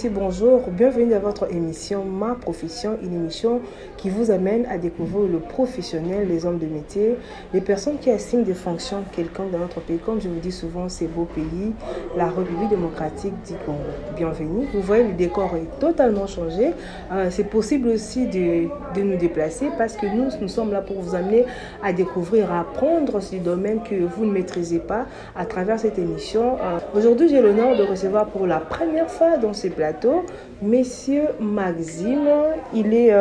Messieurs, bonjour. Bienvenue dans votre émission Ma Profession, une émission qui vous amène à découvrir le professionnel, les hommes de métier, les personnes qui assignent des fonctions quelconques dans notre pays. Comme je vous dis souvent, c'est beau pays, la République démocratique du Congo. Bienvenue. Vous voyez, le décor est totalement changé. C'est possible aussi de nous déplacer parce que nous sommes là pour vous amener à découvrir, à apprendre ce domaine que vous ne maîtrisez pas à travers cette émission. Aujourd'hui, j'ai l'honneur de recevoir pour la première fois dans ce plateau Monsieur Maxime. Il est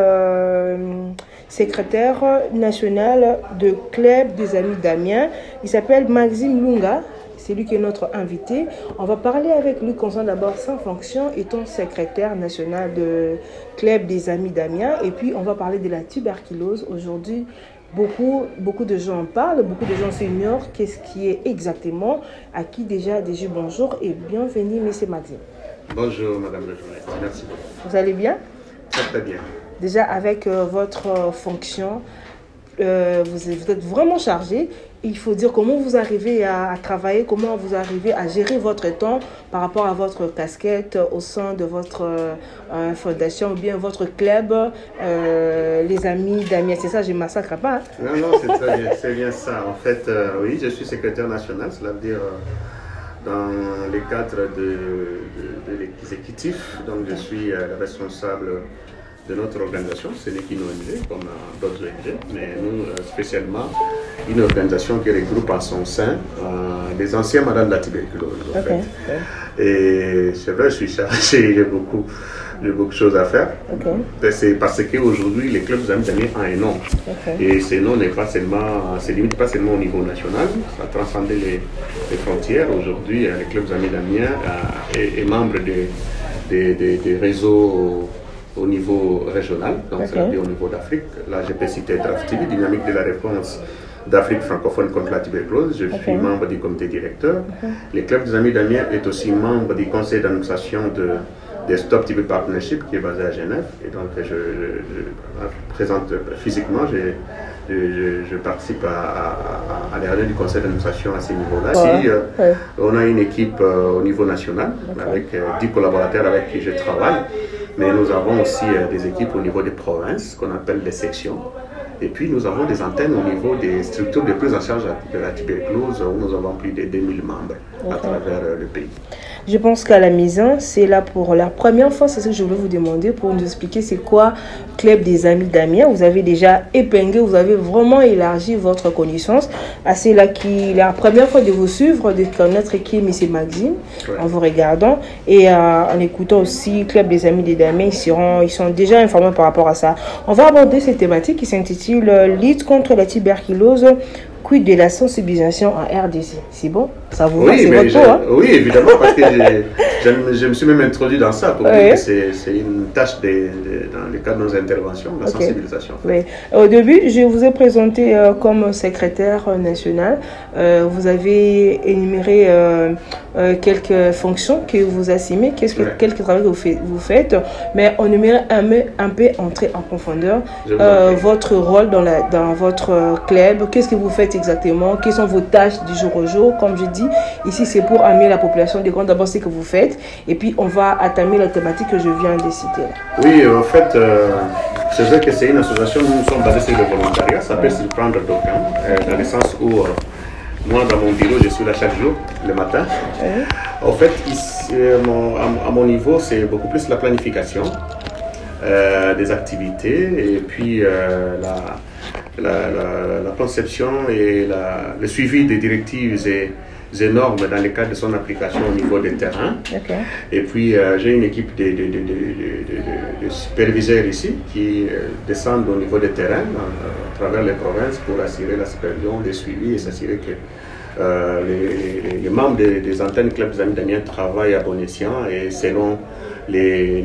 secrétaire national de Club des Amis d'Amiens. Il s'appelle Maxime Lunga. C'est lui qui est notre invité. On va parler avec lui concernant d'abord sa fonction étant secrétaire national de Club des Amis d'Amiens. Et puis, on va parler de la tuberculose. Aujourd'hui, beaucoup de gens en parlent, beaucoup de gens s'ignorent qu'est-ce qui est exactement. À qui déjà bonjour et bienvenue, Monsieur Maxime. Bonjour, Madame la journaliste. Merci beaucoup. Vous allez bien? Très bien. Déjà, avec votre fonction, vous êtes vraiment chargé. Il faut dire comment vous arrivez à travailler, comment vous arrivez à gérer votre temps par rapport à votre casquette au sein de votre fondation ou bien votre club, les Amis d'Amiens. C'est ça, je ne massacre pas. Hein? Non, c'est très bien, c'est bien ça. En fait, oui, je suis secrétaire national, cela veut dire dans les cadres de l'exécutif. Donc, je suis le responsable de notre organisation. Ce n'est qu'une ONG, comme d'autres ONG, mais nous, spécialement, une organisation qui regroupe en son sein des anciens malades de la tuberculose. En fait. Et c'est vrai, je suis chargé, j'ai beaucoup de choses à faire. C'est parce qu'aujourd'hui, les clubs des Amis d'Amiens ont un nom. Et ce nom n'est pas seulement, se limite pas seulement au niveau national, ça a transcendé les frontières. Aujourd'hui, les clubs des Amis d'Amiens est membre des réseaux au niveau régional, donc c'est-à-dire au niveau d'Afrique. Là, je peux citer DRAF TV, Dynamique de la réponse d'Afrique francophone contre la tuberculose. Je suis membre du comité directeur. Les clubs des Amis d'Amiens est aussi membre du conseil d'administration de Stop TB Partnership qui est basé à Genève. Et donc, je présente physiquement, je participe à les réunions du conseil d'administration à ces niveaux-là. On a une équipe au niveau national avec 10 collaborateurs avec qui je travaille. Mais nous avons aussi des équipes au niveau des provinces qu'on appelle les sections. Et puis nous avons des antennes au niveau des structures de prise en charge de la tuberculose où nous avons plus de 2000 membres à travers le pays. Je pense qu'à la maison, c'est là pour la première fois, c'est ce que je voulais vous demander pour nous expliquer c'est quoi Club des Amis d'Amiens. Vous avez déjà épinglé, vous avez vraiment élargi votre connaissance. C'est là la première fois de vous suivre, de connaître qui est M. Maxime, en vous regardant et en écoutant aussi Club des Amis d'Amiens, ils sont déjà informés par rapport à ça. On va aborder cette thématique qui s'intitule Lutte contre la tuberculose. Quid de la sensibilisation en RDC? C'est bon? Ça vous va? C'est votre tour, hein? Oui, évidemment, parce que je me suis même introduit dans ça pour dire que c'est une tâche dans le cadre de nos interventions, la sensibilisation. Oui. Au début, je vous ai présenté comme secrétaire national. Vous avez énuméré quelques fonctions que vous assumez, quelques travaux que vous faites, mais on aimerait un peu entrer en profondeur. Votre rôle dans votre club, qu'est-ce que vous faites exactement, quelles sont vos tâches du jour au jour. Comme je dis, ici c'est pour amener la population de Grand, d'abord ce que vous faites, et puis on va attamer la thématique que je viens de citer. Oui, en fait, c'est vrai que c'est une association où nous sommes basés sur le volontariat, ça peut surprendre d'aucuns, dans le sens où moi dans mon bureau je suis là chaque jour, le matin. En fait, ici, à mon niveau, c'est beaucoup plus la planification des activités, et puis la conception et le suivi des directives et normes dans le cadre de son application au niveau des terrains. Et puis j'ai une équipe de superviseurs ici qui descendent au niveau des terrains à travers les provinces pour assurer la supervision, le suivi et s'assurer que les membres des antennes Club des Amis d'Amiens travaillent à bon escient et selon les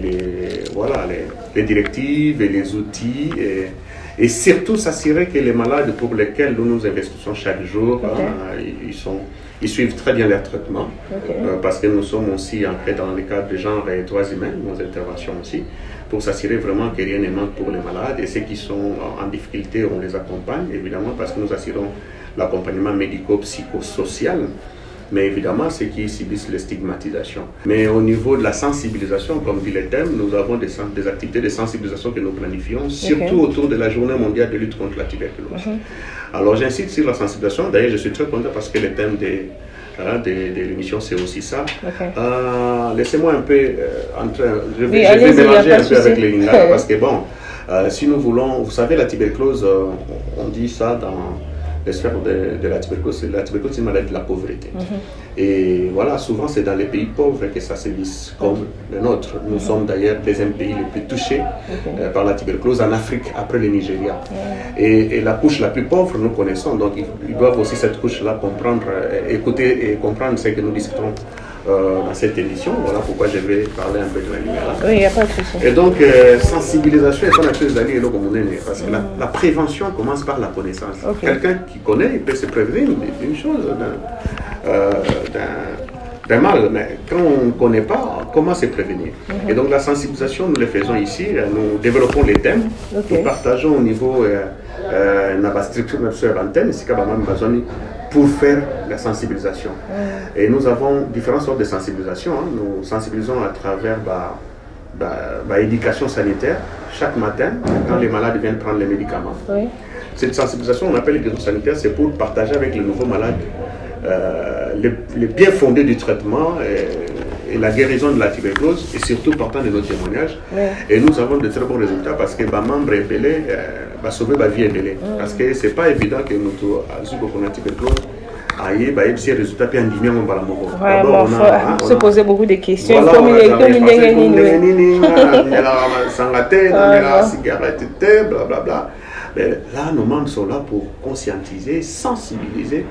directives et les outils. Et surtout s'assurer que les malades pour lesquels nous investissons chaque jour, ils suivent très bien leur traitement, parce que nous sommes aussi ancrés dans le cadre de genre et droits humains, nos interventions aussi, pour s'assurer vraiment que rien ne manque pour les malades. Et ceux qui sont en difficulté, on les accompagne, évidemment, parce que nous assurons l'accompagnement médico-psychosocial mais évidemment, ceux qui subissent les stigmatisations. Mais au niveau de la sensibilisation, comme dit le thème, nous avons des activités de sensibilisation que nous planifions, surtout autour de la journée mondiale de lutte contre la tuberculose. Alors j'insiste sur la sensibilisation, d'ailleurs je suis très content parce que le thème de l'émission c'est aussi ça. Laissez-moi un peu je vais mélanger un peu avec les Lingala parce que bon, si nous voulons, vous savez la tuberculose, on dit ça dans les sphères de la tuberculose c'est une maladie de la pauvreté. Et voilà, souvent c'est dans les pays pauvres que ça se vit comme le nôtre. Nous sommes d'ailleurs le deuxième pays le plus touché par la tuberculose en Afrique après le Nigeria. Et la couche la plus pauvre, nous connaissons, donc ils doivent aussi cette couche-là comprendre, écouter et comprendre ce que nous discutons dans cette émission. Voilà pourquoi je vais parler un peu de la lumière. Oui, il n'y a pas de souci. Et donc, sensibilisation est une chose d'aller parce que la prévention commence par la connaissance. Quelqu'un qui connaît, il peut se prévenir d'une chose, d'un mal, mais quand on ne connaît pas, comment se prévenir? Et donc la sensibilisation, nous le faisons ici, nous développons les thèmes, nous partageons au niveau de la structure de notre antenne, ici, pour faire la sensibilisation. Et nous avons différentes sortes de sensibilisation. Nous sensibilisons à travers l'éducation sanitaire, chaque matin, quand les malades viennent prendre les médicaments. Cette sensibilisation, on appelle l'éducation sanitaire, c'est pour partager avec les nouveaux malades les bien fondés du traitement et la guérison de la tuberculose, et surtout partant de nos témoignages. Et nous avons de très bons résultats parce que ma membre est belé, va sauver ma vie est belé. Parce que c'est pas évident que nous avons la tuberculose. Si résultat puis indigné on va la mourir. Vraiment, on se posait beaucoup de questions. Voilà, comme blablabla. Mais là, nos membres sont là pour conscientiser, sensibiliser.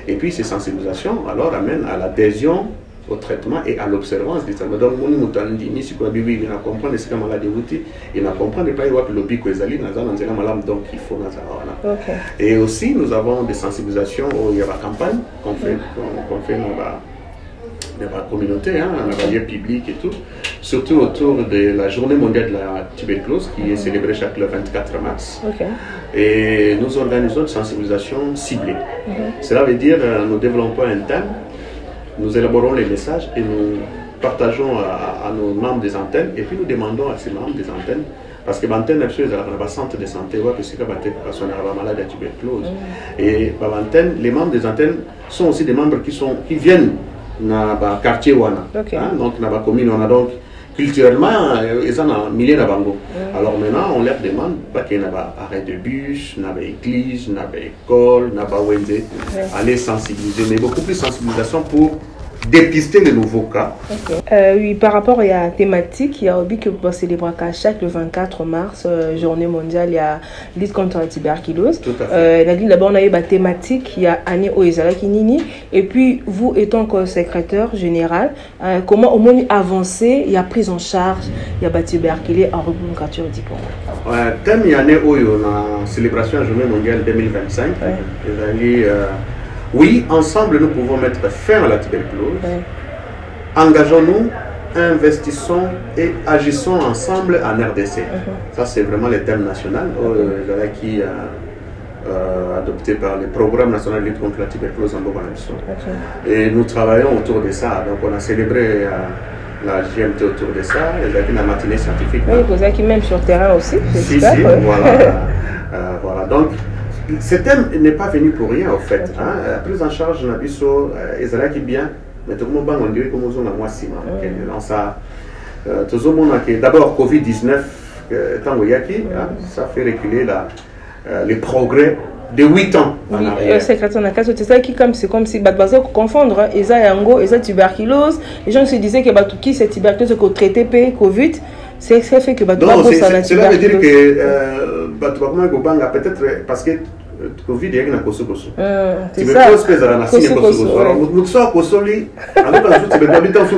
Et puis, ces sensibilisations, alors, amènent à l'adhésion au traitement et à l'observance du traitement. Donc, on nous dit, si on il n'a compris ce que maladie il n'a compris pas que le bico est allé dans un malade, donc il faut Et aussi, nous avons des sensibilisations où il y a la campagne qu'on fait dans la communauté, dans la vie publique et tout, surtout autour de la journée mondiale de la tuberculose qui est célébrée chaque le 24 mars. Et nous organisons une sensibilisation ciblée. Cela veut dire nous développons un thème, nous élaborons les messages et nous partageons à nos membres des antennes et puis nous demandons à ces membres des antennes parce que l'antenne est un centre de santé, parce que personne n'est malade de tuberculose. Et les membres des antennes sont aussi des membres qui viennent dans le quartier wana. Donc dans la commune on a donc culturellement ils ont un millier de bango. Alors maintenant on leur demande pas qu'il y ait arrêt de bus, n'a pas église, n'a pas école, n'a pas wende, aller sensibiliser, mais beaucoup plus sensibilisation pour dépister les nouveaux cas. Oui, par rapport à la thématique, il y a aussi que vous célébrez chaque le 24 mars, journée mondiale, il y a lutte contre la tuberculose. D'abord, on a eu la thématique, il y a Annie Oezala Kinini, et puis vous étant secrétaire général, comment au moins avancer, il y a prise en charge, il y a la tuberculose en République du Congo. Thème, il y a Annie Oyo, la célébration de la journée mondiale 2025. Oui, ensemble, nous pouvons mettre fin à la tuberculose. Engageons-nous, investissons et agissons ensemble en RDC. Ça, c'est vraiment le thème national qui adopté par le programme national de lutte contre la tuberculose en Bourg-en-Bresse. Et nous travaillons autour de ça. Donc, on a célébré la GMT autour de ça. Il y a eu la matinée scientifique. Oui, vous êtes même sur le terrain aussi. Voilà. Donc, ce thème n'est pas venu pour rien, en fait. La prise en charge de Nabiso, qui bien, mais tout le monde on dirait que nous avons un mois si d'abord, Covid-19, ça fait reculer les progrès de 8 ans en arrière. C'est comme si confondre, ils ont tuberculose. Les gens se disaient que cette tuberculose que traité Covid. C'est fait que cela veut dire que peut-être parce que Covid est un kosokoso. C'est ça. Alors nous sommes kosoli. Alors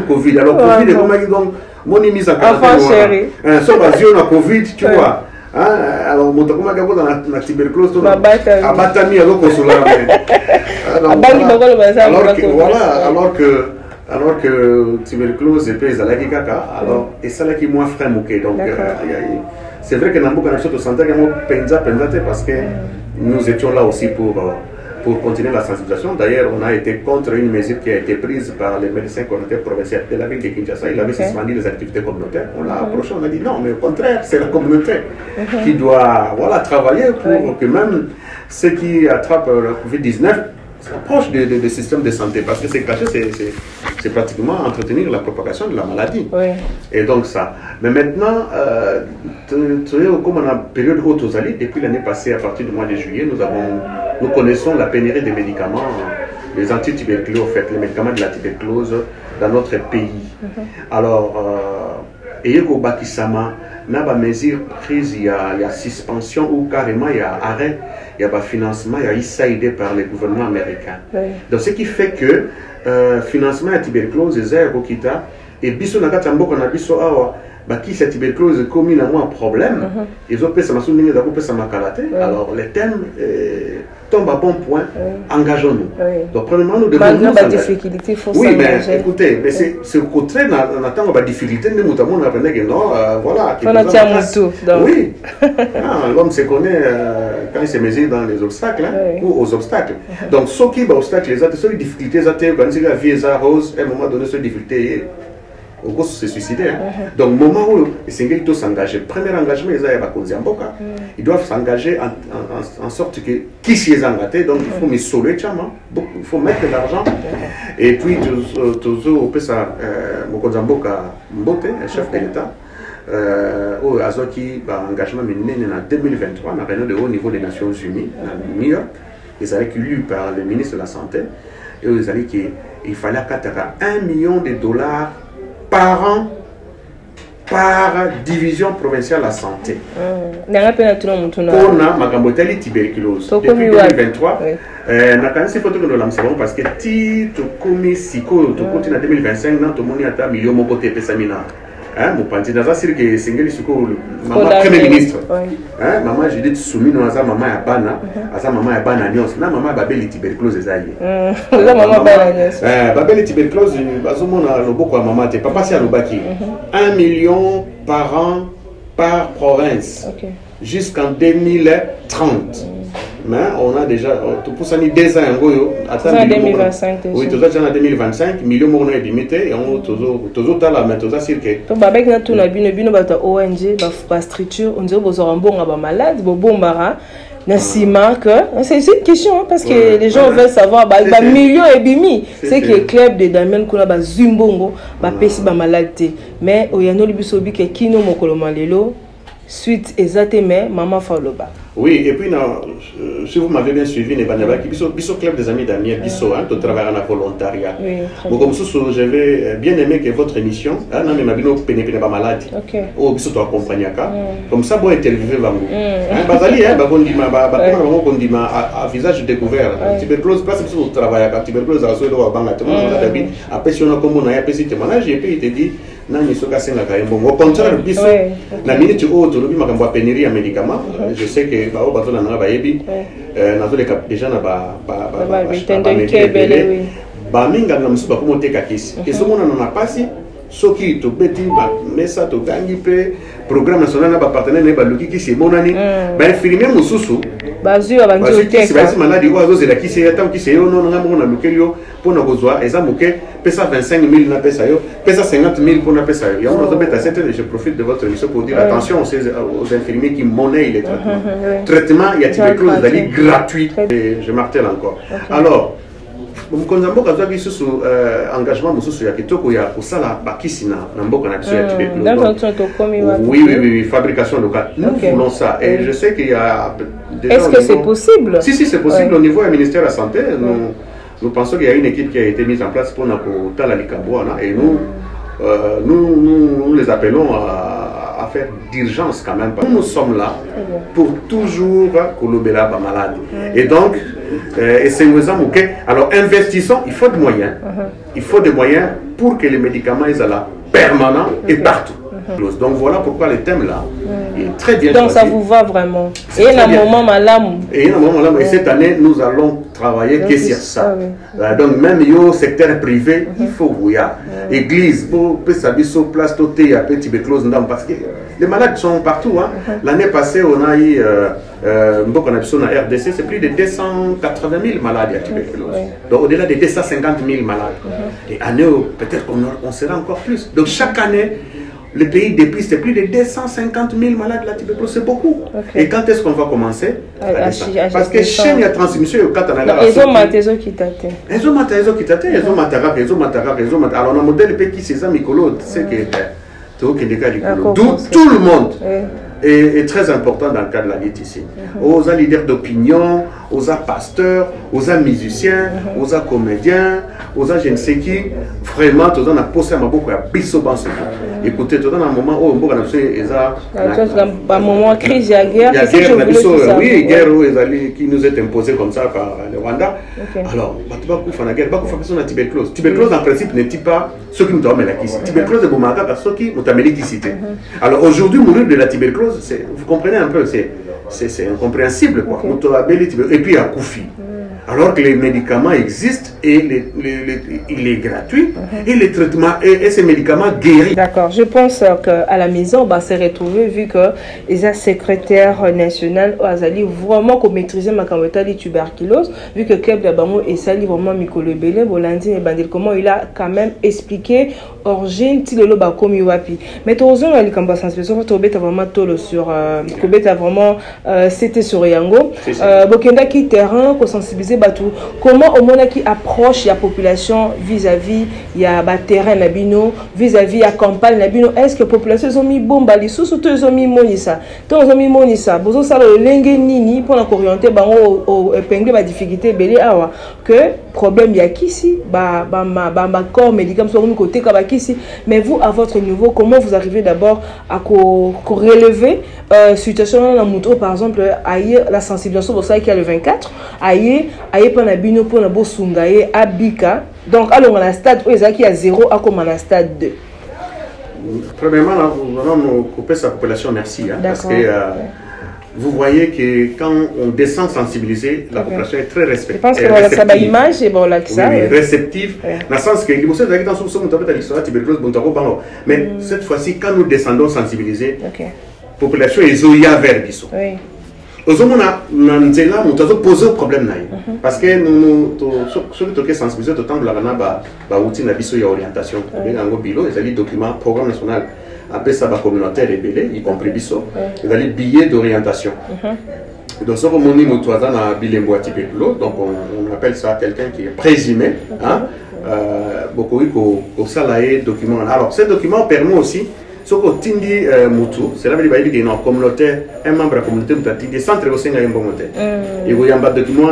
Covid. Alors Covid est comme donc mon mise à quarantaine. Sauf à Covid, tu vois. Alors mon documент dans la tuberculose abatami alors kosola. Alors que tuberculose est à la kaka, alors et ça là qui moins frère mouké. Donc c'est vrai que dans beaucoup de santé parce que nous étions là aussi pour pour continuer la sensibilisation. D'ailleurs, on a été contre une mesure qui a été prise par les médecins communautaires provinciaux de la ville de Kinshasa. Il avait suspendu les activités communautaires. On l'a approché, on a dit non, mais au contraire, c'est la communauté qui doit travailler pour que même ceux qui attrapent le Covid-19 s'approchent du système de santé. Parce que c'est caché, c'est pratiquement entretenir la propagation de la maladie. Oui. Et donc ça. Mais maintenant, comme on a période haute aux alliés, depuis l'année passée, à partir du mois de juillet, nous connaissons la pénurie des médicaments, les antituberculeux, en fait, les médicaments de la tuberculose dans notre pays. Alors, et au Bakisama, il y a des mesures prises, il y a suspension ou carrément il y a arrêt, il y a financement, il y a aidé par le gouvernement américain. Oui. Donc ce qui fait que financement de la tuberculose, et biso na kati mboka na biso awa baki cette tuberculose comme il a un problème ils ont pesa masuni ngeza ko pesa makalate alors les thèmes tombent à bon point engageons-nous donc premièrement nous devons nous difficulté faut oui mais écoutez mais c'est au contraire on attend ba difficulté nous notamment on apprend que non voilà oui l'homme se connaît quand il se mesure dans les obstacles ou aux obstacles donc ce qui ba obstacle les autres difficultés ça quand il y a vie ça rose à un moment donné cette difficulté au cours se suicider. Donc, au moment où ils doivent s'engager, premier engagement, ils doivent s'engager en sorte que qui s'y est engagé, donc il faut me sauver, il faut mettre de l'argent. Et puis, toujours, on peut ça, un chef de l'État, au Azoki, engagement mené en 2023, dans la réunion de haut niveau des Nations Unies, à New York, ils avaient lu par le ministre de la Santé, et ils avaient dit qu'il fallait 1 million de dollars par an par division provinciale de la santé. Pour la tuberculose. Depuis 2023, parce que si tu commis si tu continues en 2025, tu as un million de côté mon parti dans c'est que single maman premier ministre maman Judith Soumino aza maman ya bana aza maman ya bana nyos na maman babeli tuberculose ezaye maman bana nyos babeli tuberculose bazomona loboko ya maman te papa si alobaki 1 million par an par province jusqu'en 2030. Mais on a déjà, pour ça, 2 ans, en 2025. Oui, tout ça, en 2025, millions de monde est limité et on toujours là, mais tout ça, c'est que. Donc, avec nous, on a bien ONG, la structure, on dirait que vous aurez un bon malade, bon c'est une question parce que les gens veulent savoir millions et bimi c'est que club de Damien kuna ba Zumbongo ba pesi ba malade mais oyano libisobi ke kino mokolo malelo suite exactement maman Faloba. Oui, et puis si vous m'avez bien suivi, Bisso Club des Amis d'Amiens, Bisso, tu travailles en volontariat. Oui, comme ça, j'avais bien aimé que votre émission, non mais ma bino pénétré pas malade. Oh, Bisso tu accompagnes comme ça, bon interviewer Vango. Bazali, à visage découvert. Tuberculose, place Bisso travaille à tuberculose à soi de Banga. Après si on a comme on a un petit témoignage et puis il te dit au contraire, la minute où tu as pénurie en médicaments, je sais que déjà ce qui te bêtit, mais ça te gagne peu. Programme national n'a pas partenaire, n'a pas le qui c'est mon année. Ben infirmier Moussou. Bazu abangi c'est maladie oiseaux c'est la qui c'est attend qui c'est non non on a lequel pour nous besoin et ça moqué pesa 25 000 na pesa yo pesa 50 000 pour na pesa yo on a bête cette je profite de votre émission pour dire attention aux infirmiers qui monnaient les traitements. Traitement il y a tuberculose d'aller gratuit et je martèle encore. Alors Mkonzambo kazwaki susu engagement mususu ya kitoko ya kusala bakisi na mboka na biso ya tuberculose. Oui, fabrication locale. Nous voulons ça et je sais qu'il y a est-ce que c'est possible? Si c'est possible au niveau du ministère de la Santé. Nous pensons qu'il y a une équipe qui a été mise en place pour la Likamboana et nous les appelons à faire d'urgence quand même. Nous sommes là pour toujours kolobela ba malade. Et donc, alors investissons, il faut des moyens. Il faut des moyens pour que les médicaments soient là permanents et partout. Donc voilà pourquoi le thème là est très bien donc choisi. ça vous va vraiment. Et il y a un moment malam. Et cette année, nous allons travailler que sur ça. Donc même au secteur privé, il faut voir. Église, pour s'habiller sur place, il y a petit tuberculose parce que les malades sont partout. L'année passée, on a eu beaucoup de personnes en RDC, c'est plus de 280 000 malades à tuberculose. Donc au-delà de 250 000 malades. Et année, peut-être qu'on sera encore plus. Donc chaque année, le pays dépiste plus de 250 000 malades la tuberculose, c'est beaucoup. Et quand est-ce qu'on va commencer parce que chez la transmission, quand on a la ils ont matézo qui t'attend. Ils ont matézo qui t'attend, ils ont matarap, ils ont matarap, ils ont matarap. Alors, on a un modèle qui c'est ça, Micolo, c'est que tout le monde est très important dans le cadre de la lutte ici. Aux leaders d'opinion, aux pasteurs, aux musiciens, aux comédiens, aux je ne sais qui, vraiment, tout le monde a posé un beaucoup à bissobanse. Écoutez, tout le monde a un moment où on a fait un moment de crise, il y a guerre. Oui, guerre qui nous est imposée comme ça par le Rwanda. Alors, il va faire la guerre, il va faire la tuberculose. Tuberculose, en principe, n'est pas ceux qui nous ont mis la kiss. Tuberculose est boumaka, ceux qui nous ont mis la kiss. Alors, aujourd'hui, mourir de la tuberculose, vous comprenez un peu, c'est incompréhensible, quoi. Et puis, à Koufi. Alors que les médicaments existent et il est gratuit et les traitements et ces médicaments guérissent. D'accord, je pense qu'à la maison, on s'est retrouvé vu que les secrétaires nationaux ont vraiment maîtrisé ma de tuberculose, vu que Club Dabango et Sali vraiment Mikolo Belé, Bolandi et Bandil, comment il a quand même expliqué origine Tilolo Bakomi Wapi. Mais tu as dit que sensibilisation, tu as vraiment tolo sur Kobeta vraiment c'était sur Yango. Bokenda qui terrain pour sensibiliser Batou. Comment au monde qui approche la population vis-à-vis il y a terrain nabino, vis-à-vis la campagne nabino. Est-ce que la population ont mis bomba les sous ils ont mis monisa. Tant ils ont mis monisa. Bozo ça le lengue nini pour orienter bango au épingler ba difficulté belé awa que problème il y a qu'ici ba corps médical sur un côté kabakisi. Mais vous à votre niveau comment vous arrivez d'abord à relever situation dans moto par exemple ailleurs la sensibilisation pour ça qui a le 24 ailleurs pas na bino pour na bosungaye abika donc alors on a stade où ils a 0 à comme on a stade 2. Premièrement nous allons couper sa population merci parce que vous voyez que quand on descend sensibiliser, la population est très respective. Je pense que voilà, ça l'image et bon là que ça. Oui, réceptive. Dans le sens que les gens qui sont sur le tuberculose, mais cette fois-ci, quand nous descendons sensibiliser, la population est zoya vers Bissot. Nous avons posé un problème. Parce que nous sommes sensibilisés tout le temps, nous avons une orientation. Nous avons des documents, programme national. Après ça, la communauté est rebelle, y compris Bissot. Ils ont des billets d'orientation. Donc, ce qu'on dit, nous avons bilingue tuberculose. Donc, on appelle ça quelqu'un qui est présumé. Beaucoup de salariés documents. Alors, ces documents permettent aussi, ce qu'on dit, c'est là qu'il y a une communauté, un membre de la communauté, des centres au sein de la communauté. Et il y a un document,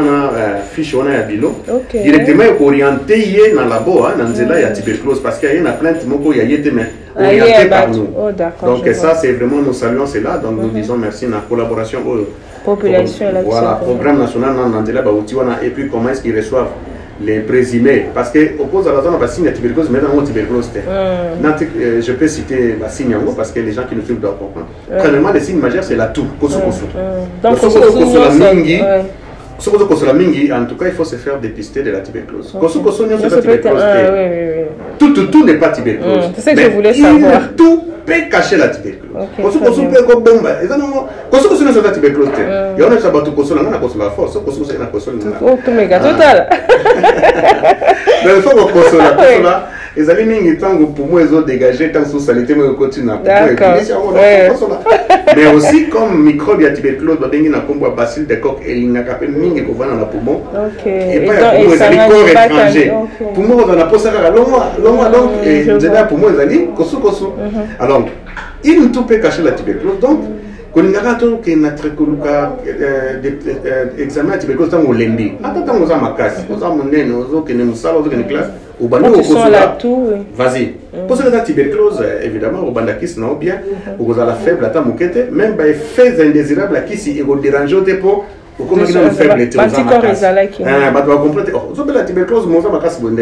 fiche, on a un bilan. Directement orienté dans le labo, dans la tuberculose, parce qu'il y a plein de mots qui ont été orientés par nous. Donc, ça, c'est vraiment, nous saluons cela. Donc, nous disons merci dans la collaboration. Population là-dessus. Voilà, programme national et puis comment est-ce qu'ils reçoivent les présumés. Parce qu'au cause de la zone, on va signer la tuberculose, mais dans la tuberculose, je peux citer la signe parce que les gens qui nous suivent doivent comprendre. Premièrement, le signe majeur, c'est la toux, kosu. Donc, en tout cas, il faut se faire dépister de la tuberculose. Kosu, c'est la tuberculose. Tout n'est pas tuberculose. C'est ce que je voulais savoir. Tout peut cacher la tuberculose. Kosu peut être bomba. Kosu c'est la tuberculose. Il y a un sabato kosu là, on a kosu la force. Kosu c'est la kosu. Tout méga total. Mais il faut que kosu là. Les amis pour moi ils ont dégagé tant sous salité mais continue mais aussi comme microbe ya tuberculose badengi na kombo bacille de coque et na kapé mingi ko vana na poumon et pas pour les corps étrangers pour moi on a posé la longue donc et déjà pour moi les amis kosu alors il ne peut cacher la tuberculose donc quand on a que notre examen à tuberculose dans le lundi attends on a ma casse on a mon nez on a que nous salle on a une classe au bando vas-y pour ça la tuberculose évidemment au bandakis non bien au la faible attends moukete même bah fait indésirable qui si il dérange au dépôt au comment il a faible était aux bah tu vas comprendre oh la tuberculose mon ça ma casse bonne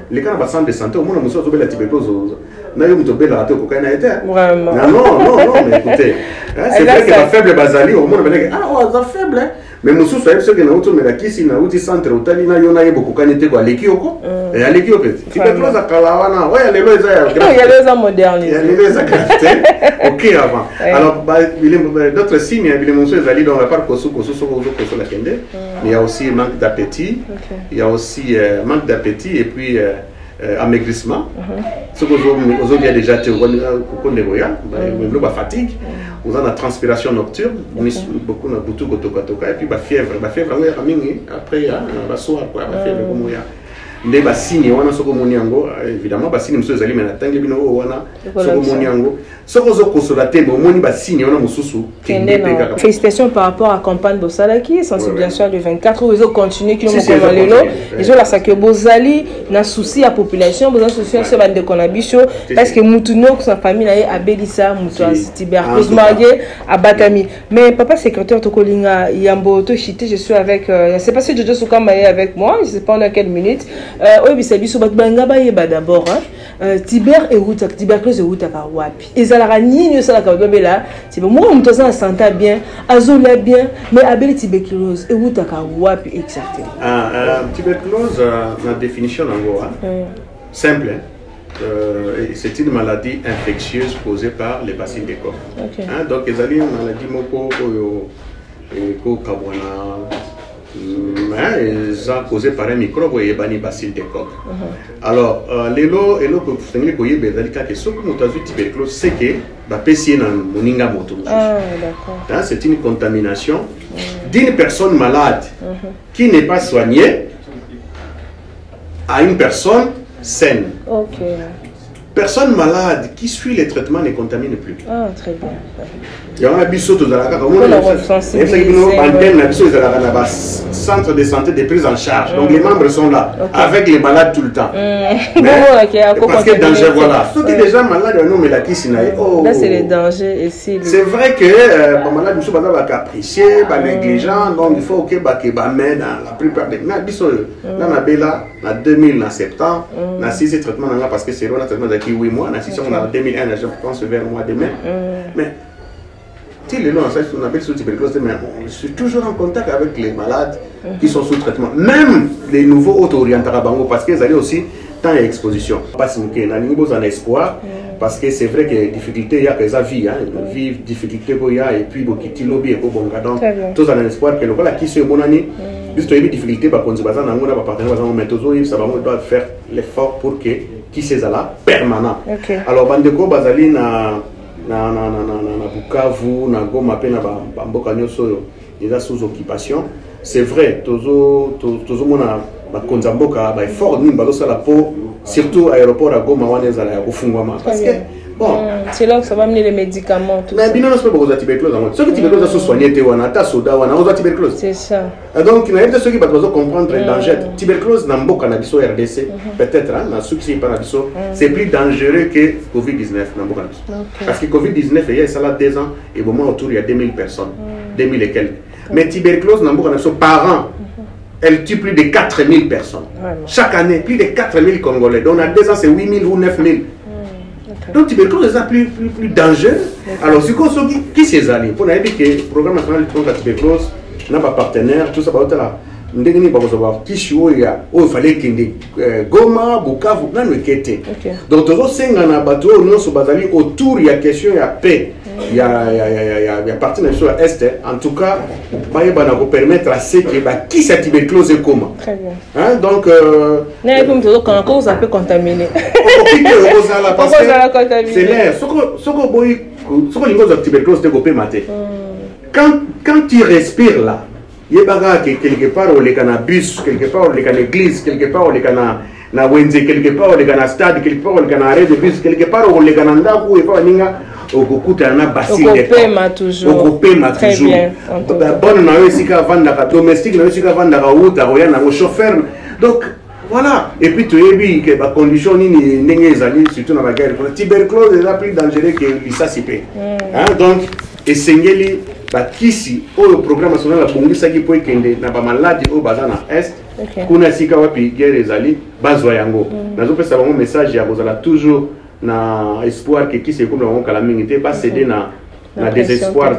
les cas de centre de santé au moins on a la tuberculose na yo muto bela raté cocaïne a été. Vraiment. Non, mais écoutez, hein, c'est vrai que la faible bazali au monde ben ah on est faible mais musu ça ce que na auto mais la kisi na uti centre utali na yo na yebo cocaïne te kwa leki oko et aleki ope. Tuberculose akala wana ouais lelo eza ya il y a les modernes. Il y a les gravité. OK avant. Alors d'autres signes il musu ezali donc à part kosu la kende, mais il y a aussi manque d'appétit. Il y a aussi manque d'appétit et puis amaigrissement. Ce que vous avez déjà été au fatigue, vous avez la transpiration nocturne, beaucoup de boutou et puis la fièvre après la soir quoi, la fièvre comme il y a. Les bassines, on a ce que évidemment, bassines, monsieur Zali, mais attendez, bien, on a ce que moniango. Ce que vous consolatez, mais on a bassines, on a moussou. Félicitations par rapport à campagne Bossalaki, sensibilisation le 24 où ils ont continué, qui ont commencé là. Ils ont la sac Bosali, n'a souci à la population, besoin de souci sur bande de Konabicho, parce que Moutouno, sa famille a Abelissa, Moutoua, Tiberclose, marié à Batami. Mais papa secrétaire Tokolinga, Yambo, Toshite, je suis avec, je ne sais pas si Jojo Souka est avec moi, je ne sais pas en quelle minute. Oui, mais c'est biso batbanga ba yeba d'abord Tiber et Ruta, tuberculose et Ruta ka wapi. Ezalaka nini ça la ka bela, c'est moi on te sent santé bien, azola bien, mais abeli tuberculose et Ruta ka wapi exactement. Tuberculose la définition en gros simple. C'est une maladie infectieuse causée par les bacilles des corps. Donc ezali une maladie moko ko kabwana causé par un microbe et bani bacille de coque. Alors, l'élo que vous tenez que vous avez dit que ce que vous avez tuberculose, c'est que la pessie na moninga moto. C'est une contamination d'une personne malade qui n'est pas soignée à une personne saine. Personne malade qui suit les traitements ne contamine plus. Ah, très bien. Il y a un biseau de la centre de santé de prise en charge. Donc les membres sont là, avec les malades tout le temps. Parce que danger, voilà. Ceux qui sont déjà malades, mais la qui là, c'est les dangers ici. C'est vrai que les malades ne sont pas capricieux, négligents, donc il faut que la plupart des malades, là, on a 2007 ans, on a 6 traitements parce que c'est un traitement de 8 mois, on a 2001, je pense vers le mois de mai. Mais on appelle sous tuberculose, mais je suis toujours en contact avec les malades qui sont sous traitement. Même les nouveaux auto-orientateurs, parce qu'ils allaient aussi tant d'exposition. Parce qu'il y a un espoir, parce que c'est vrai que les difficultés, il y a des avis, vie, difficultés, et puis beaucoup de lobby, donc tous ont un espoir que le voilà qui se bon année, juste une difficulté, bah quand tu vas dans un partenaire, mais tous ça va doit faire l'effort pour que qui ces là permanent. Alors bandeko bazali na Bukavu, na Goma, pe na Bamboka nyoso déjà sous occupation. C'est vrai, tozo mona bakonzamboka ba effort ni bazo la peau, surtout aéroport à Goma wana za la kufungwa parce que bon, c'est là que ça va amener les médicaments tout ça. Mais bien non, c'est pas beaucoup de tuberculose. Ceux qui tuberculose sont soignés te wana ta soda wana ozo tuberculose. C'est ça. Donc il y a ceux qui doivent comprendre le danger. Tuberculose na mboka na biso RDC, peut-être na ceux qui sont pas na biso, c'est plus dangereux que Covid-19 na mboka na biso. Parce que Covid-19 il y a ça là 2 ans et au moins autour il y a 2000 personnes, 2000 et quelques. Mais tuberculose na mboka na biso par an elle tue plus de 4000 personnes. Chaque année, plus de 4000 Congolais. Donc, on a 2 ans, c'est 8000 ou 9000. Donc, tuberculose est plus dangereux. Alors, ce qui s'est allé, pour nous dire que le programme national de la tuberculose n'a pas partenaire, tout ça, là. Nous avons dit qu'il fallait qu'il y ait Goma, Bukavu, non, donc, nous avons autour, il y a question, il y a paix. Il y a partie de l'Est, en tout cas, il va permettre à ceux qui s'est tuberculose et comment. Très bien. Donc, quand ça peut contaminer. C'est l'air. Quand tu respires là, il y a quelque part où les cannabis, quelque part où les église, quelque part où les na wenze, quelque part où les stade, quelque part où les arrêt de bus, quelque part où les cananda où il faut au Gokuta na bassin de toujours. Au Gopema toujours. Bonne na esika vanda ka domestique na esika vanda ka uta roya na chauffeur. Donc voilà. Et puis tu es bien que la condition ni n'engezali surtout dans la guerre. Tuberculose est plus dangereux que l'ISACP. Donc esengeli bakisi au programme national la bongisa ki po ekende na ba maladi au bazana est. Kuna sika wapi guerre ezali bazwa yango. Nazo pesa bango message ya bozala toujours na espoir que qui c'est comme on calamité pas céder na désespoir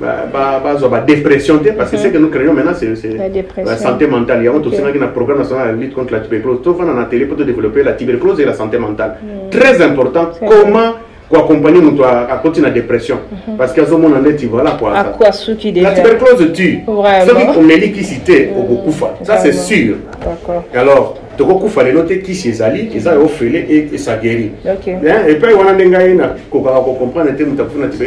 ba dépression parce que c'est que nous craignons maintenant c'est la santé mentale. Il y a aussi un programme national de lutte contre la tuberculose. Tout va dans la télé pour développer la tuberculose et la santé mentale. Très important. Comment accompagner nous à continuer la dépression parce qu'il y a un monde en net voilà quoi. À quoi qui la tuberculose tue. Ceux qui ont médit qui citait au beaucoup ça c'est sûr. D'accord. Alors tu as les noter qui c'est ali ils ont offert et ça guérit. OK. Et puis on a des gars comprendre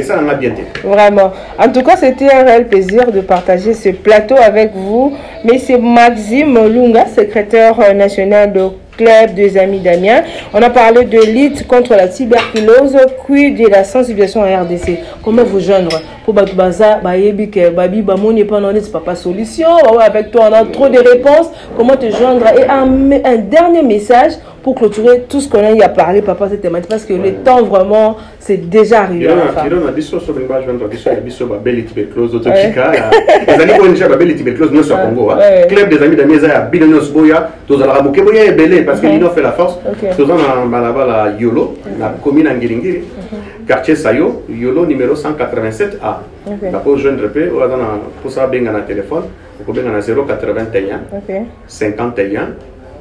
ça on a bien été. Vraiment. En tout cas, c'était un réel plaisir de partager ce plateau avec vous. Mais c'est Maxime Lunga, secrétaire national de Club des Amis d'Amiens. On a parlé de lutte contre la tuberculose, puis de la sensibilisation en RDC. Comment vous joindre pour Batoubaza, Babi, Bamoni, c'est pas solution. Avec toi, on a trop de réponses. Comment te joindre? Et un dernier message pour clôturer tout ce qu'on a parlé, papa, cette thématique, parce que le temps vraiment, c'est déjà arrivé. Il y a des choses sur une base, belle tuberculose, d'autres cas. Les amis ont déjà belle tuberculose, nous sommes au Congo. Club des Amis d'Amiens, il y a Bilonos Boya, tous à la Rabouké, Boya est belé, parce que l'Union fait la force. Tous à la Yolo, la commune en Guéringiri, quartier Sayo, Yolo numéro 187A. Pour joindre pour ça, bien un téléphone, vous pouvez bien 081 51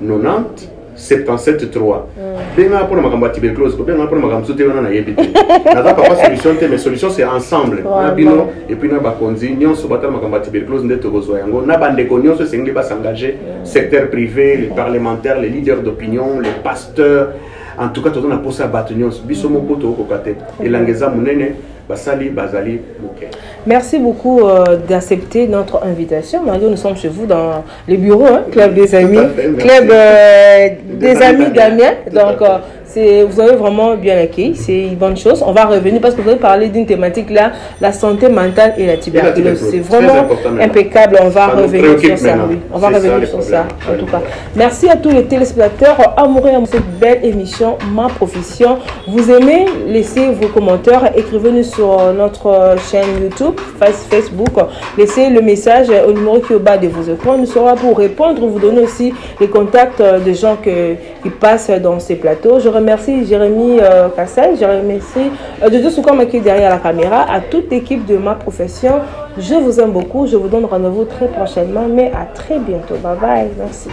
90 77 3. Bien pour ma tuberculose, bien pour ma sauter on a yébité. Nada pas solution, mais solution c'est ensemble. Na bino et puis na ba konzi nyon so batala ma tuberculose ndeto gozo yango. Na bande konyo so sengi ba s'engager secteur privé, les parlementaires, les leaders d'opinion, les pasteurs. En tout cas, tout on a pour ça battre nyon biso moko to kokate. Et langeza munene basali bazali muke. Merci beaucoup d'accepter notre invitation. Mario, nous sommes chez vous dans les bureaux, Club des Amis, Club des Amis d'Amiens. Donc, vous avez vraiment bien accueilli, c'est une bonne chose. On va revenir parce que vous avez parlé d'une thématique là, la santé mentale et la tuberculose. C'est vraiment impeccable. On va revenir sur ça. Oui. On va revenir sur ça, en tout cas. Merci à tous les téléspectateurs amoureux de cette belle émission, Ma Profession. Vous aimez, laissez vos commentaires, écrivez-nous sur notre chaîne YouTube, Facebook. Laissez le message au numéro qui est au bas de vos écrans. Nous serons là pour répondre, vous donner aussi les contacts des gens qui passent dans ces plateaux. Je remercie Jérémy Kassel, je remercie Dodo Soukama qui est derrière la caméra, à toute l'équipe de Ma Profession. Je vous aime beaucoup, je vous donne rendez-vous très prochainement, mais à très bientôt. Bye bye, merci.